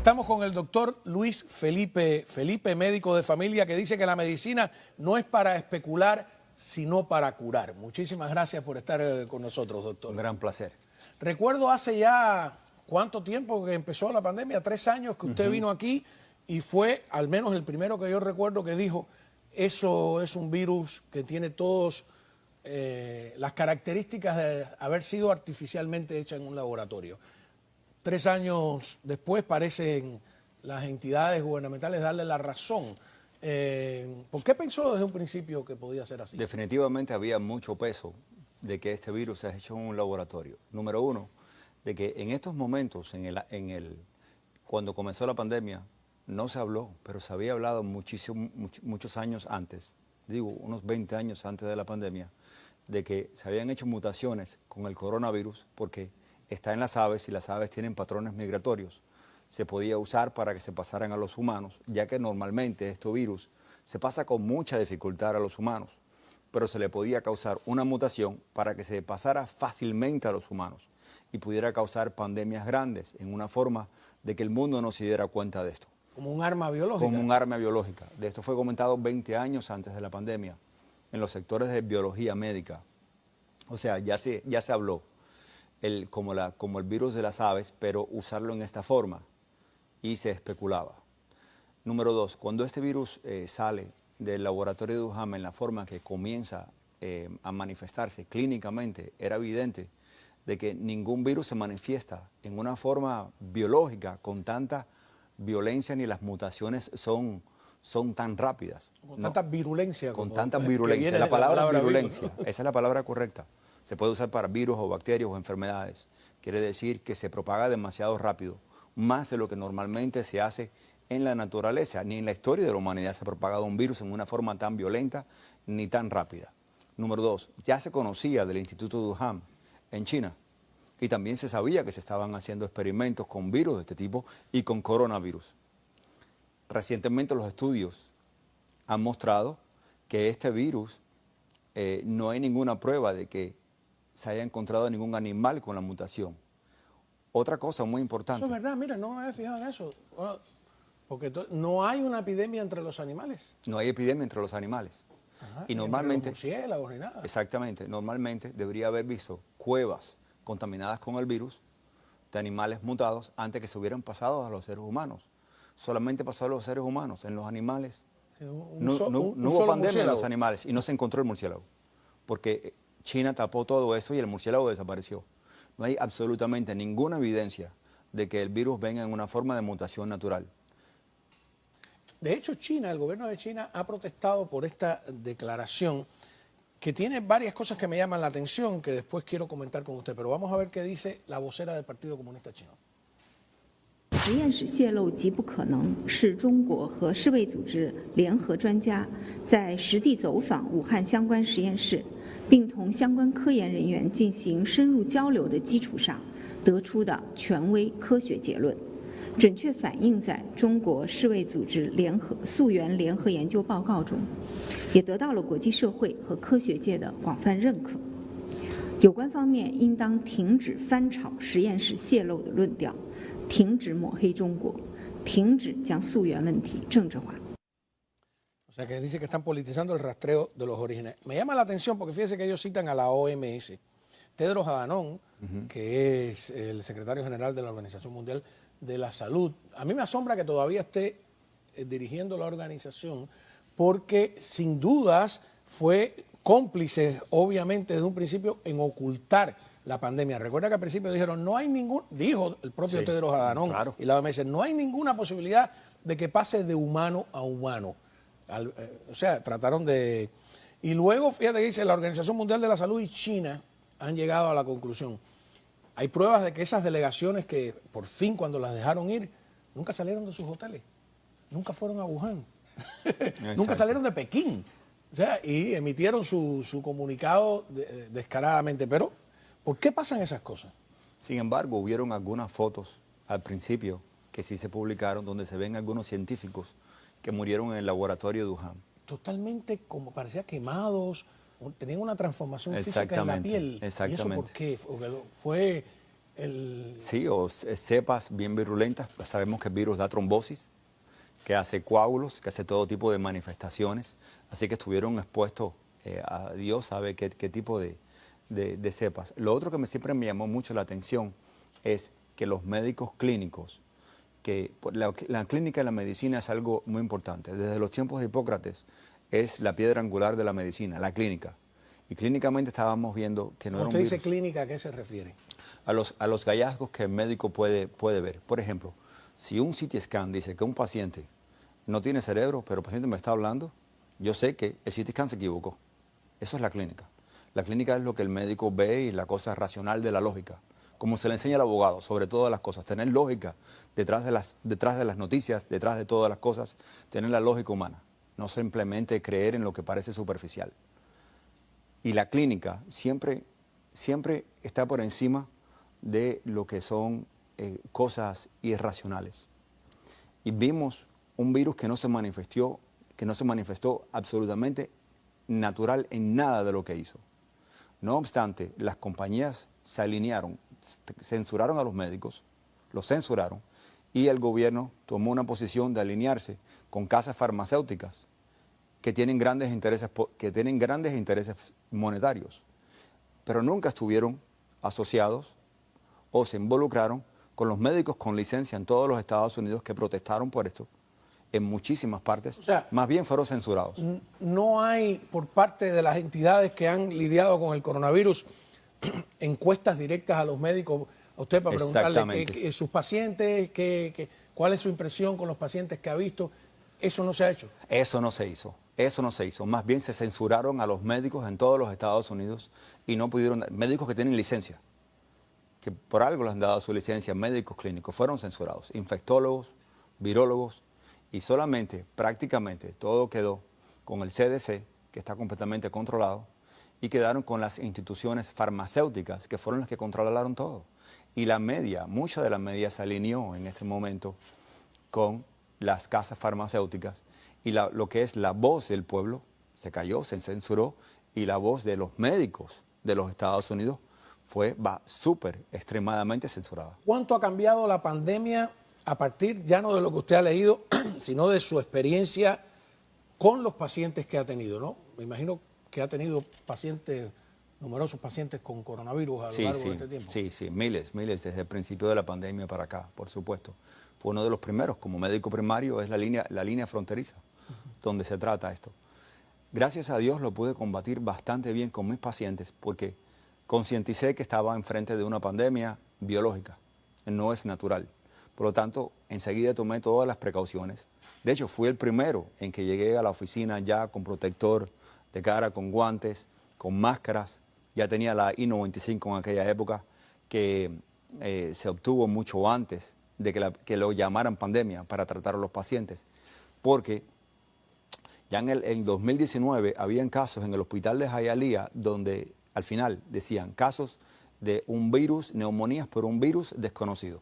Estamos con el doctor Luis Felipe, médico de familia, que dice que la medicina no es para especular, sino para curar. Muchísimas gracias por estar con nosotros, doctor. Un gran placer. Recuerdo hace ya, ¿cuánto tiempo que empezó la pandemia? 3 años que usted vino aquí y fue, al menos el primero que yo recuerdo, que dijo, eso es un virus que tiene todas las características de haber sido artificialmente hecha en un laboratorio. 3 años después parecen las entidades gubernamentales darle la razón. ¿Por qué pensó desde un principio que podía ser así? Definitivamente había mucho peso de que este virus se ha hecho en un laboratorio. Número uno, de que en estos momentos, cuando comenzó la pandemia, no se habló, pero se había hablado muchos años antes, digo, unos 20 años antes de la pandemia, de que se habían hecho mutaciones con el coronavirus porque está en las aves y las aves tienen patrones migratorios. Se podía usar para que se pasaran a los humanos, ya que normalmente este virus se pasa con mucha dificultad a los humanos, pero se le podía causar una mutación para que se pasara fácilmente a los humanos y pudiera causar pandemias grandes en una forma de que el mundo no se diera cuenta de esto. Como un arma biológica. Como un arma biológica. De esto fue comentado 20 años antes de la pandemia en los sectores de biología médica. O sea, ya se habló como el virus de las aves, pero usarlo en esta forma, y se especulaba. Número 2, cuando este virus sale del laboratorio de Wuhan en la forma que comienza a manifestarse clínicamente, era evidente de que ningún virus se manifiesta en una forma biológica con tanta violencia, ni las mutaciones son tan rápidas. Con tanta virulencia. Con tanta virulencia. La palabra virulencia, esa es la palabra correcta. Se puede usar para virus o bacterias o enfermedades. Quiere decir que se propaga demasiado rápido, más de lo que normalmente se hace en la naturaleza. Ni en la historia de la humanidad se ha propagado un virus en una forma tan violenta ni tan rápida. Número 2, ya se conocía del Instituto de Wuhan en China y también se sabía que se estaban haciendo experimentos con virus de este tipo y con coronavirus. Recientemente los estudios han mostrado que este virus no hay ninguna prueba de que se haya encontrado ningún animal con la mutación. Otra cosa muy importante. Eso es verdad, mira, no me había fijado en eso. Porque no hay una epidemia entre los animales. No hay epidemia entre los animales. Ajá, y normalmente, entre los murciélagos ni nada. Exactamente, normalmente debería haber visto cuevas contaminadas con el virus de animales mutados antes que se hubieran pasado a los seres humanos. Solamente pasó a los seres humanos, en los animales. Sí, no hubo pandemia en los animales y no se encontró el murciélago. Porque China tapó todo eso y el murciélago desapareció. No hay absolutamente ninguna evidencia de que el virus venga en una forma de mutación natural. De hecho, China, el gobierno de China ha protestado por esta declaración que tiene varias cosas que me llaman la atención que después quiero comentar con usted. Pero vamos a ver qué dice la vocera del Partido Comunista Chino. 实验室泄露极不可能，是中国和世卫组织联合专家在实地走访武汉相关实验室，并同相关科研人员进行深入交流的基础上得出的权威科学结论，准确反映在中国世卫组织溯源联合研究报告中，也得到了国际社会和科学界的广泛认可。有关方面应当停止翻炒实验室泄露的论调， 停止抹黑中国，停止将溯源问题政治化。 O sea, que dice que están politizando el rastreo de los orígenes. Me llama la atención porque fíjese que ellos citan a la OMS. Tedros Adhanom, que es el secretario general de la Organización Mundial de la Salud. A mí me asombra que todavía esté dirigiendo la organización porque sin dudas fue cómplice, obviamente, desde un principio en ocultar la pandemia. Recuerda que al principio dijeron, no hay dijo el propio Tedros Adhanom y la OMS, no hay ninguna posibilidad de que pase de humano a humano. O sea, trataron de... Y luego, fíjate que dice, la Organización Mundial de la Salud y China han llegado a la conclusión. Hay pruebas de que esas delegaciones que por fin cuando las dejaron ir, nunca salieron de sus hoteles, nunca fueron a Wuhan, nunca salieron de Pekín. O sea, y emitieron su comunicado descaradamente. Pero, ¿por qué pasan esas cosas? Sin embargo, hubieron algunas fotos al principio que sí se publicaron donde se ven algunos científicos que murieron en el laboratorio de Wuhan. Totalmente como parecía quemados, tenían una transformación física en la piel. Exactamente. ¿Y eso por qué? Porque fue Sí, o cepas bien virulentas. Sabemos que el virus da trombosis, que hace coágulos, que hace todo tipo de manifestaciones. Así que estuvieron expuestos a Dios sabe qué tipo de cepas. Lo otro que siempre me llamó mucho la atención es que los médicos clínicos, que la clínica y la medicina es algo muy importante. Desde los tiempos de Hipócrates es la piedra angular de la medicina, la clínica. Y clínicamente estábamos viendo que no era un Cuando usted dice virus. clínica, ¿a qué se refiere? A los hallazgos que el médico puede ver. Por ejemplo, si un CT scan dice que un paciente no tiene cerebro, pero el paciente me está hablando, yo sé que el CT scan se equivocó. Eso es la clínica. La clínica es lo que el médico ve y la cosa racional de la lógica. Como se le enseña al abogado, sobre todas las cosas, tener lógica detrás de las noticias, detrás de todas las cosas, tener la lógica humana, no simplemente creer en lo que parece superficial. Y la clínica siempre está por encima de lo que son cosas irracionales. Y vimos un virus que no se manifestó absolutamente natural en nada de lo que hizo. No obstante, las compañías se alinearon, censuraron a los médicos, los censuraron, y el gobierno tomó una posición de alinearse con casas farmacéuticas que tienen grandes intereses monetarios, pero nunca estuvieron asociados o se involucraron con los médicos con licencia en todos los Estados Unidos que protestaron por esto en muchísimas partes, O sea, más bien fueron censurados. No hay por parte de las entidades que han lidiado con el coronavirus encuestas directas a los médicos, a usted para preguntarle Exactamente. sus pacientes, cuál es su impresión con los pacientes que ha visto. Eso no se ha hecho. Eso no se hizo. Más bien se censuraron a los médicos en todos los Estados Unidos y no pudieron, médicos que tienen licencia, que por algo les han dado su licencia, médicos clínicos, fueron censurados, infectólogos, virólogos, y solamente, prácticamente, todo quedó con el CDC, que está completamente controlado, y quedaron con las instituciones farmacéuticas, que fueron las que controlaron todo. Y la media, mucha de la media se alineó en este momento con las casas farmacéuticas, y lo que es la voz del pueblo se cayó, se censuró, y la voz de los médicos de los Estados Unidos fue extremadamente censurada. ¿Cuánto ha cambiado la pandemia a partir ya no de lo que usted ha leído, sino de su experiencia con los pacientes que ha tenido, ¿no? Me imagino que ha tenido numerosos pacientes con coronavirus a lo largo de este tiempo. Sí, miles, desde el principio de la pandemia para acá, por supuesto. Fue uno de los primeros, como médico primario, es la línea fronteriza donde se trata esto. Gracias a Dios lo pude combatir bastante bien con mis pacientes porque concienticé que estaba enfrente de una pandemia biológica, no es natural. Por lo tanto, enseguida tomé todas las precauciones. De hecho, fui el primero en que llegué a la oficina ya con protector de cara, con guantes, con máscaras. Ya tenía la I-95 en aquella época, que se obtuvo mucho antes de que lo llamaran pandemia para tratar a los pacientes. Porque ya en 2019 habían casos en el hospital de Hialeah donde al final decían casos de un virus, neumonías por un virus desconocido.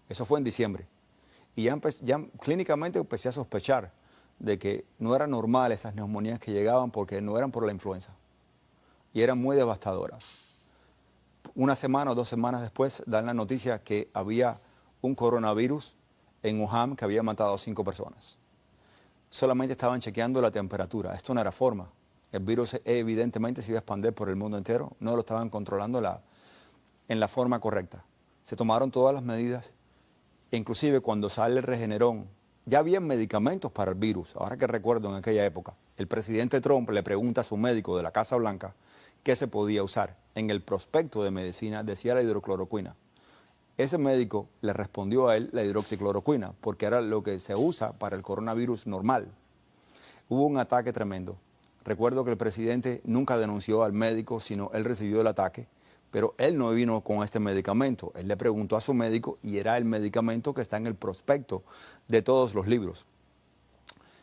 Eso fue en diciembre. Y ya clínicamente empecé a sospechar de que no era normal esas neumonías que llegaban porque no eran por la influenza. Y eran muy devastadoras. Una semana o 2 semanas después dan la noticia que había un coronavirus en Wuhan que había matado a 5 personas. Solamente estaban chequeando la temperatura. Esto no era forma. El virus evidentemente se iba a expandir por el mundo entero. No lo estaban controlando en la forma correcta. Se tomaron todas las medidas. Inclusive cuando sale el Regeneron, ya había medicamentos para el virus. Ahora que recuerdo en aquella época, el presidente Trump le pregunta a su médico de la Casa Blanca qué se podía usar. En el prospecto de medicina decía la hidrocloroquina. Ese médico le respondió a él la hidroxicloroquina, porque era lo que se usa para el coronavirus normal. Hubo un ataque tremendo. Recuerdo que el presidente nunca denunció al médico, sino él recibió el ataque. Pero él no vino con este medicamento. Él le preguntó a su médico y era el medicamento que está en el prospecto de todos los libros.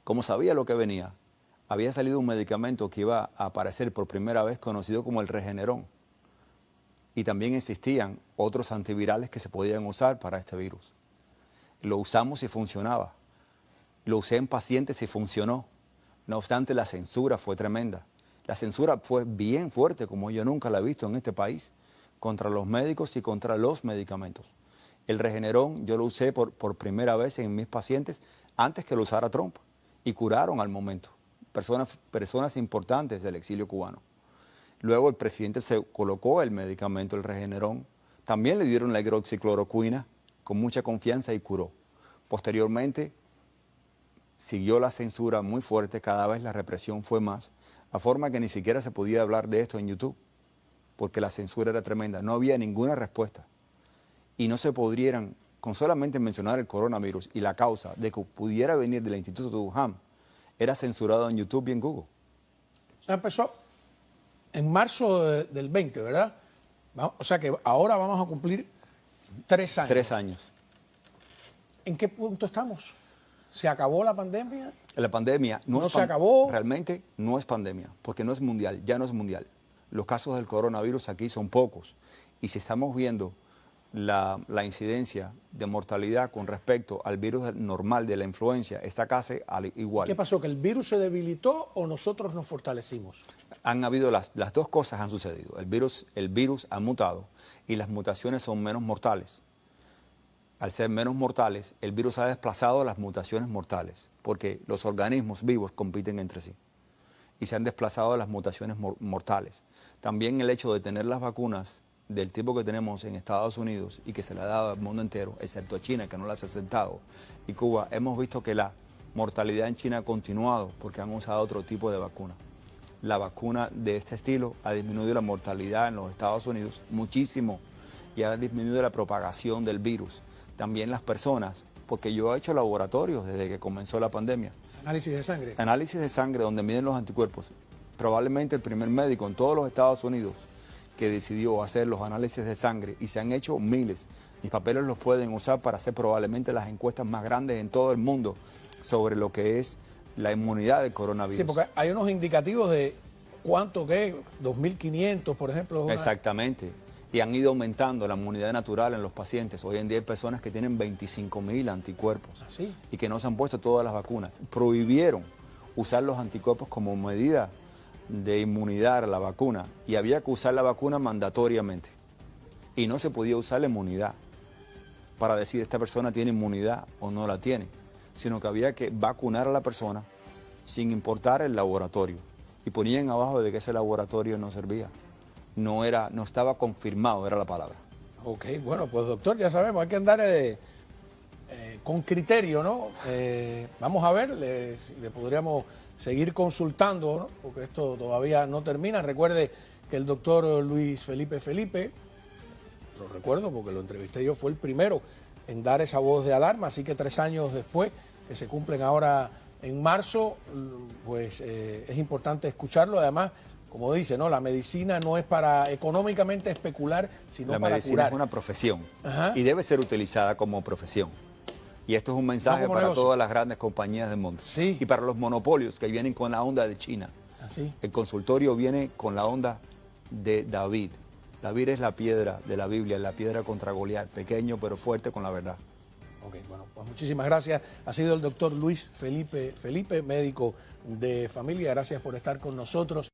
Como sabía lo que venía, había salido un medicamento que iba a aparecer por primera vez conocido como el Regeneron. Y también existían otros antivirales que se podían usar para este virus. Lo usamos y funcionaba. Lo usé en pacientes y funcionó. No obstante, la censura fue tremenda. La censura fue bien fuerte, como yo nunca la he visto en este país, contra los médicos y contra los medicamentos. El Regeneron yo lo usé por primera vez en mis pacientes antes que lo usara Trump y curaron al momento personas importantes del exilio cubano. Luego el presidente se colocó el medicamento, el Regeneron. También le dieron la hidroxicloroquina con mucha confianza y curó. Posteriormente siguió la censura muy fuerte, cada vez la represión fue más, a forma que ni siquiera se podía hablar de esto en YouTube, porque la censura era tremenda, no había ninguna respuesta. Y no se podrían, con solamente mencionar el coronavirus y la causa de que pudiera venir del Instituto de Wuhan, era censurado en YouTube y en Google. O sea, empezó en marzo del 20, ¿verdad? O sea que ahora vamos a cumplir 3 años. 3 años. ¿En qué punto estamos? ¿Se acabó la pandemia? La pandemia ¿No se acabó? Realmente no es pandemia, porque no es mundial, ya no es mundial. Los casos del coronavirus aquí son pocos. Y si estamos viendo la incidencia de mortalidad con respecto al virus normal de la influencia, está casi igual. ¿Qué pasó? ¿Que el virus se debilitó o nosotros nos fortalecimos? Han habido las dos cosas han sucedido. El virus ha mutado y las mutaciones son menos mortales. Al ser menos mortales, el virus ha desplazado las mutaciones mortales, porque los organismos vivos compiten entre sí y se han desplazado las mutaciones mortales. También el hecho de tener las vacunas del tipo que tenemos en Estados Unidos y que se le ha dado al mundo entero, excepto a China, que no las ha aceptado, y Cuba, hemos visto que la mortalidad en China ha continuado porque han usado otro tipo de vacuna. La vacuna de este estilo ha disminuido la mortalidad en los Estados Unidos muchísimo y ha disminuido la propagación del virus. También las personas, porque yo he hecho laboratorios desde que comenzó la pandemia. Análisis de sangre. Análisis de sangre donde miden los anticuerpos. Probablemente el primer médico en todos los Estados Unidos que decidió hacer los análisis de sangre, y se han hecho miles. Mis papeles los pueden usar para hacer probablemente las encuestas más grandes en todo el mundo sobre lo que es la inmunidad del coronavirus. Sí, porque hay unos indicativos de cuánto, ¿qué? 2.500, por ejemplo. Exactamente. Y han ido aumentando la inmunidad natural en los pacientes. Hoy en día hay personas que tienen 25.000 anticuerpos. ¿Así? Y que no se han puesto todas las vacunas. Prohibieron usar los anticuerpos como medida de inmunidad a la vacuna, y había que usar la vacuna mandatoriamente. Y no se podía usar la inmunidad para decir esta persona tiene inmunidad o no la tiene, sino que había que vacunar a la persona sin importar el laboratorio. Y ponían abajo de que ese laboratorio no servía. No estaba confirmado, era la palabra. Ok, bueno, pues doctor, ya sabemos, hay que andar con criterio, ¿no? Vamos a ver, le podríamos seguir consultando, ¿no? Porque esto todavía no termina. Recuerde que el doctor Luis Felipe Felipe, lo recuerdo porque lo entrevisté yo, fue el primero en dar esa voz de alarma, así que 3 años después, que se cumplen ahora en marzo, pues es importante escucharlo. Además, como dice, ¿no? La medicina no es para económicamente especular, sino para curar. La medicina es una profesión. Ajá. Y debe ser utilizada como profesión. Y esto es un mensaje para todas las grandes compañías del mundo. Sí. Y para los monopolios que vienen con la onda de China. ¿Así? El consultorio viene con la onda de David. David es la piedra de la Biblia, la piedra contra Goliat, pequeño pero fuerte con la verdad. Ok, bueno, pues muchísimas gracias. Ha sido el doctor Luis Felipe Felipe, médico de familia. Gracias por estar con nosotros.